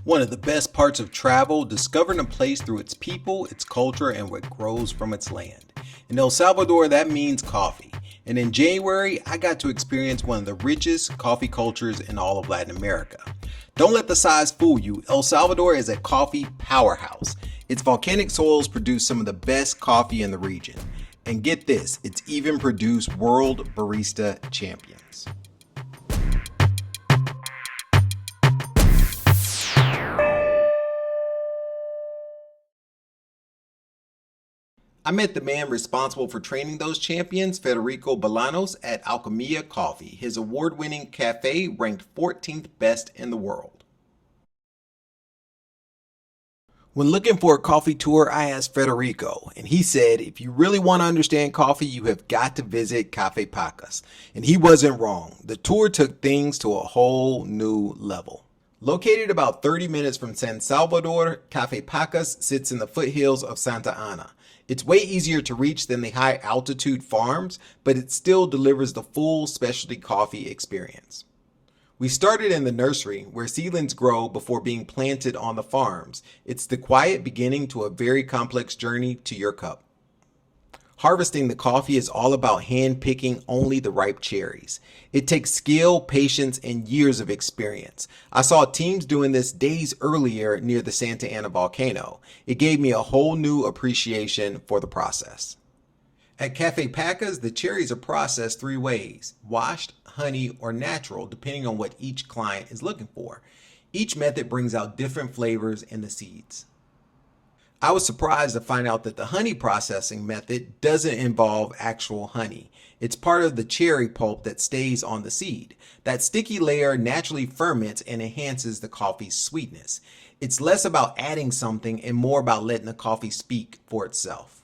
One of the best parts of travel, discovering a place through its people, its culture, and what grows from its land. In El Salvador, that means coffee. And in January, I got to experience one of the richest coffee cultures in all of Latin America. Don't let the size fool you. El Salvador is a coffee powerhouse. Its volcanic soils produce some of the best coffee in the region. And get this, it's even produced world barista champions. I met the man responsible for training those champions, Federico Bolanos, at Alquimia Coffee. His award-winning cafe ranked 14th best in the world. When looking for a coffee tour, I asked Federico, and he said, if you really want to understand coffee, you have got to visit Cafe Pacas. And he wasn't wrong. The tour took things to a whole new level. Located about 30 minutes from San Salvador, Cafe Pacas sits in the foothills of Santa Ana. It's way easier to reach than the high altitude farms, but it still delivers the full specialty coffee experience. We started in the nursery where seedlings grow before being planted on the farms. It's the quiet beginning to a very complex journey to your cup. Harvesting the coffee is all about hand-picking only the ripe cherries. It takes skill, patience, and years of experience. I saw teams doing this days earlier near the Santa Ana volcano. It gave me a whole new appreciation for the process. At Cafe Pacas, the cherries are processed 3 ways: washed, honey, or natural, depending on what each client is looking for. Each method brings out different flavors in the seeds. I was surprised to find out that the honey processing method doesn't involve actual honey. It's part of the cherry pulp that stays on the seed. That sticky layer naturally ferments and enhances the coffee's sweetness. It's less about adding something and more about letting the coffee speak for itself.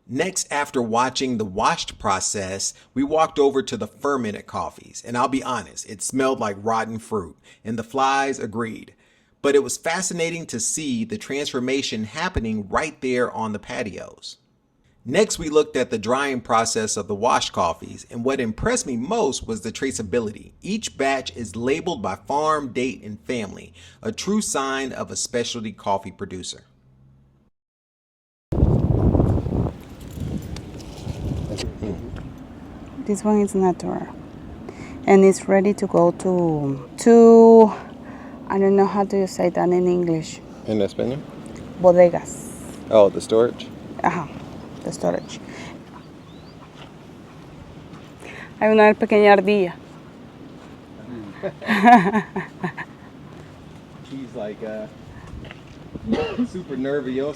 Next, after watching the washed process, we walked over to the fermented coffees. And I'll be honest, it smelled like rotten fruit, and the flies agreed. But it was fascinating to see the transformation happening right there on the patios. Next, we looked at the drying process of the washed coffees, and what impressed me most was the traceability. Each batch is labeled by farm, date, and family, a true sign of a specialty coffee producer. This one is natural, and it's ready to go to I don't know how to say that in English. En español? Bodegas. Oh, the storage? Ajá, the storage. Hay una pequeña ardilla. She's like super nerviosa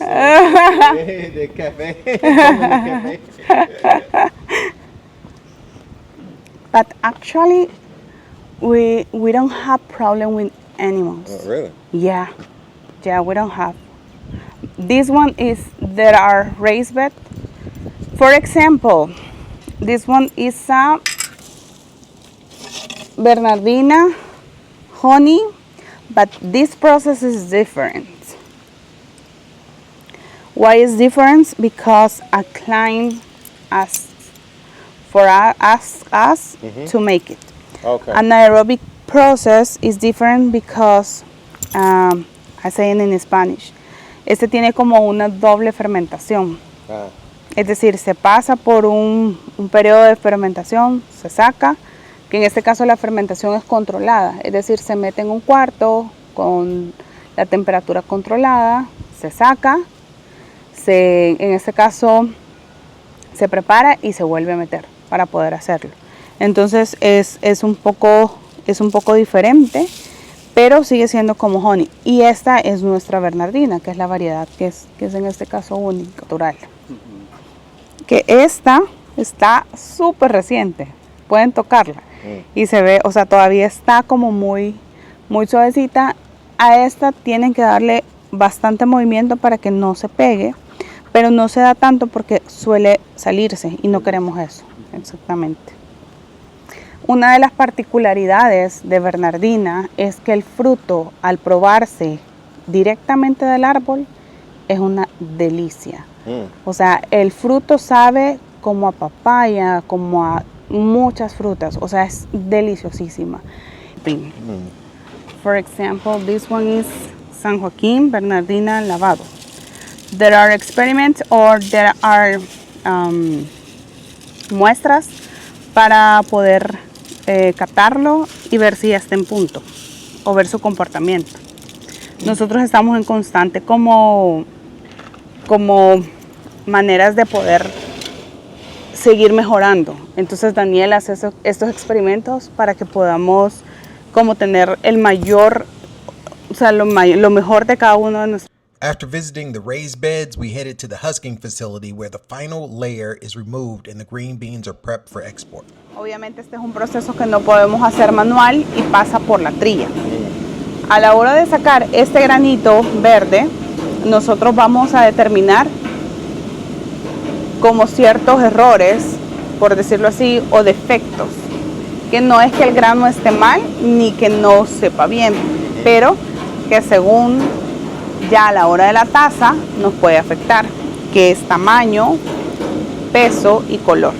de café. But actually, we don't have problem with animals. Oh, really? Yeah, we don't have. This one is, there are raised bed. For example, this one is a Bernadina honey, but this process is different. Why is different? Because a client asked for us to make it. Okay. Anaerobic process is different because, I say it in Spanish, este tiene como una doble fermentación. Ah. Es decir, se pasa por un periodo de fermentación, se saca, que en este caso la fermentación es controlada, es decir, se mete en un cuarto con la temperatura controlada, se saca, en este caso se prepara y se vuelve a meter para poder hacerlo. Entonces es un poco diferente, pero sigue siendo como honey. Y esta es nuestra Bernardina, que es la variedad que es en este caso única, natural. Que esta está súper reciente, pueden tocarla y se ve, o sea, todavía está como muy suavecita. A esta tienen que darle bastante movimiento para que no se pegue, pero no se da tanto porque suele salirse y no queremos eso, exactamente. Una de las particularidades de Bernardina es que el fruto, al probarse directamente del árbol, es una delicia. O sea, el fruto sabe como a papaya, como a muchas frutas, o sea, es deliciosísima. For example, this one is San Joaquin, Bernadina, lavado. There are experiments or there are muestras para poder catarlo y ver si ya está en punto o ver su comportamiento. Nosotros estamos en constante como maneras de poder seguir mejorando. Entonces Daniel hace estos experimentos para que podamos como tener el mayor, o sea, lo mejor de cada uno de nosotros. After visiting the raised beds, we headed to the husking facility where the final layer is removed and the green beans are prepped for export. Obviamente este es un proceso que no podemos hacer manual y pasa por la trilla. A la hora de sacar este granito verde, nosotros vamos a determinar como ciertos errores, por decirlo así, o defectos. Que no es que el grano esté mal ni que no sepa bien, pero que según ya a la hora de la taza nos puede afectar, que es tamaño, peso y color.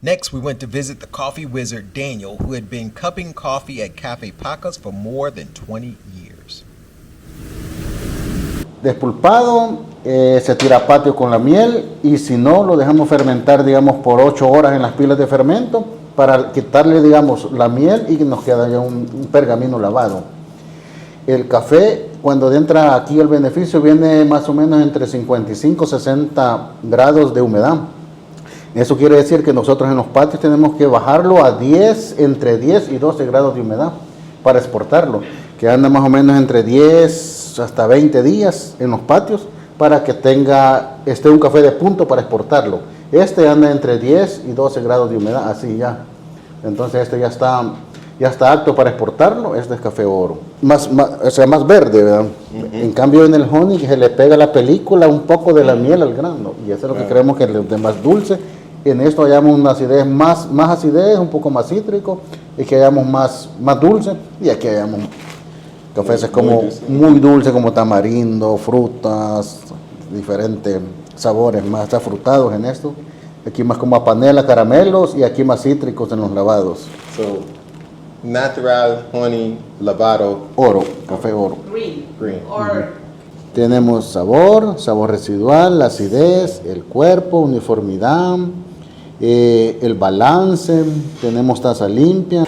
Next, we went to visit the coffee wizard Daniel, who had been cupping coffee at Cafe Pacas for more than 20 years. Despulpado, se tira a patio con la miel y si no, lo dejamos fermentar, digamos, por 8 horas en las pilas de fermento para quitarle, digamos, la miel y que nos queda ya un pergamino lavado. El café, cuando entra aquí el beneficio, viene más o menos entre 55 y 60 grados de humedad. Eso quiere decir que nosotros en los patios tenemos que bajarlo a 10, entre 10 y 12 grados de humedad para exportarlo, que anda más o menos entre 10 hasta 20 días en los patios para que esté un café de punto para exportarlo. Este anda entre 10 y 12 grados de humedad, así ya. Entonces este ya está apto para exportarlo. Este es café oro. Más verde, ¿verdad? En cambio en el honey se le pega la película un poco de la miel al grano. Y eso es lo que creemos que es de más dulce. En esto hallamos una acidez, más acidez, un poco más cítrico. Y que hallamos más dulce. Y aquí hallamos cafés como muy dulce, como tamarindo, frutas, diferentes sabores más afrutados en esto. Aquí más como a panela, caramelos y aquí más cítricos en los lavados. So, natural, honey, lavado. Oro, café oro. Green. Tenemos sabor residual, la acidez, el cuerpo, uniformidad, el balance, tenemos taza limpia.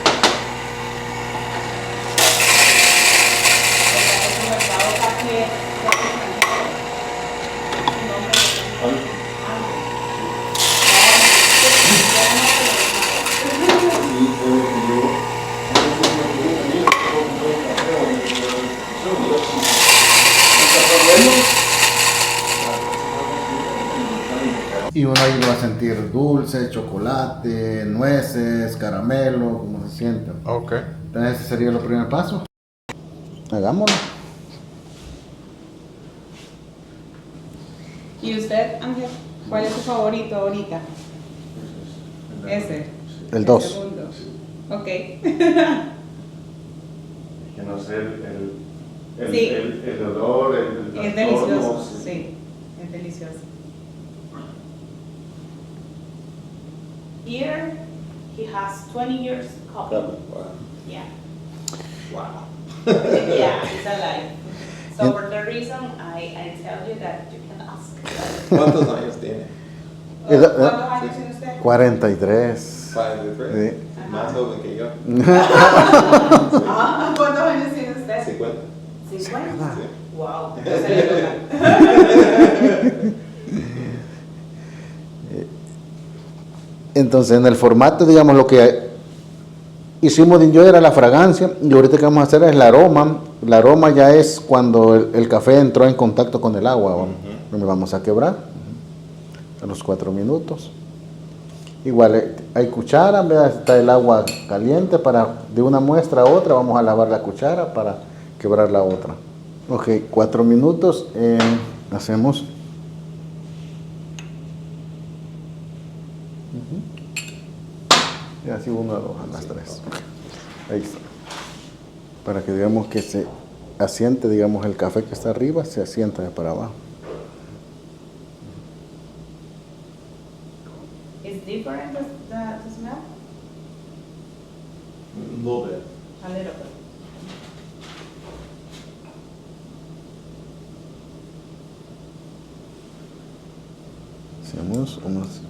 Y uno ahí lo va a sentir dulce, chocolate, nueces, caramelo, como se siente. Ok. Entonces ese sería el primer paso. Hagámoslo. ¿Y usted, Ángel, cuál es su favorito ahorita? Ese. El 2. segundo. Ok. Que no sé, Sí. el olor, Es delicioso, sí, es delicioso. Here, he has 20 years coffee. Yeah. Wow. Yeah, it's alive. So for the reason, I tell you that you can ask. ¿Cuántos años tiene? ¿Cuántos años tiene usted? 43. 43. Sí. Más joven que yo. ¿Cuántos años tiene usted? 50. 50. Sí. Wow. Entonces le toca. Entonces en el formato, digamos, lo que hicimos de enjoy era la fragancia y ahorita que vamos a hacer es el aroma. El aroma ya es cuando el café entró en contacto con el agua. Lo vamos a quebrar a los 4 minutos. Igual hay cuchara, ¿verdad? Está el agua caliente de una muestra a otra vamos a lavar la cuchara para quebrar la otra. Ok, 4 minutos, hacemos. Y así 1 a 2 a las 3. Ahí está. Para que digamos que se asiente, digamos, el café que está arriba se asienta de para abajo. It's different like the smell? A little bit. A little bit. Hacemos unas.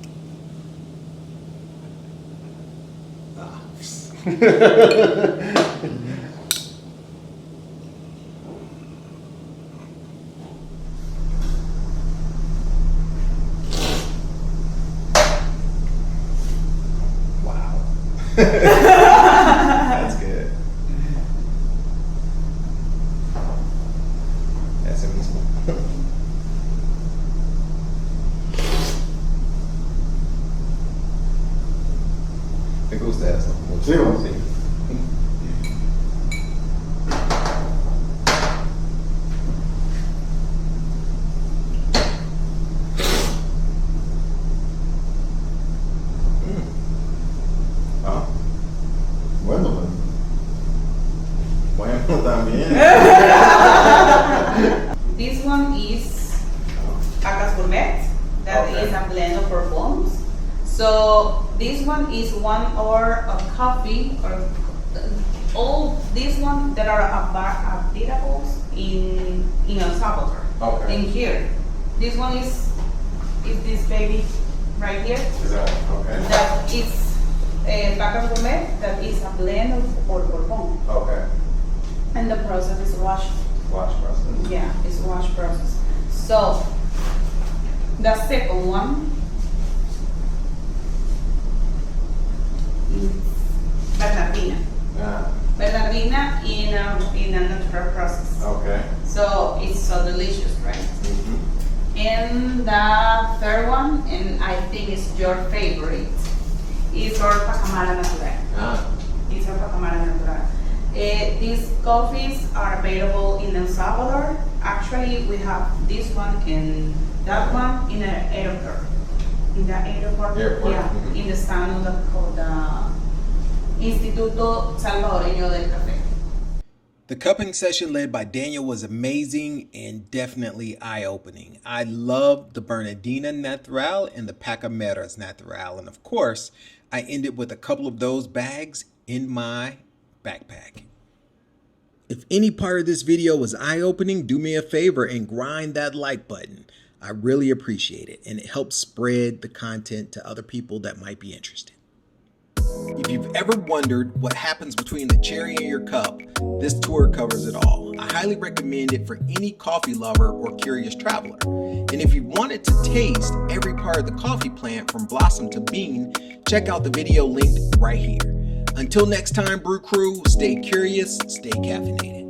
Wow. That's good. Ese mismo. Me gusta eso. Sí, ¿no? Sí. Ah, Bueno, pues. bueno, también. This one is Pacas Gourmet. That Okay. is a blend of perfumes. So this one is 1 hour of coffee, or all these one that are available in El Salvador. Okay. In here, this one is this baby right here. Is that okay? That is Pacas Gourmet. That is a blend of bourbon, Okay. and the process is wash. Watch process. Yeah, it's wash process. So the second one is Bernadina. Yeah. Bernadina in a natural process. Okay. So it's so delicious, right? Mm-hmm. And the third one, and I think it's your favorite, is our Pacamara Natural. Ah. It's our Pacamara Natural. These coffees are available in El Salvador. Actually, we have this one and that one in an airport. In the airport, Airport, yeah, mhm. in the stand of the Instituto Salvadoreño del Café. The cupping session led by Daniel was amazing and definitely eye-opening. I loved the Bernadina Natural and the Pacas Natural. And of course, I ended with a couple of those bags in my backpack. If any part of this video was eye-opening, do me a favor and grind that like button. I really appreciate it, and it helps spread the content to other people that might be interested. If you've ever wondered what happens between the cherry in your cup, this tour covers it all. I highly recommend it for any coffee lover or curious traveler. And if you wanted to taste every part of the coffee plant from blossom to bean, check out the video linked right here. Until next time, Brew Crew, stay curious, stay caffeinated.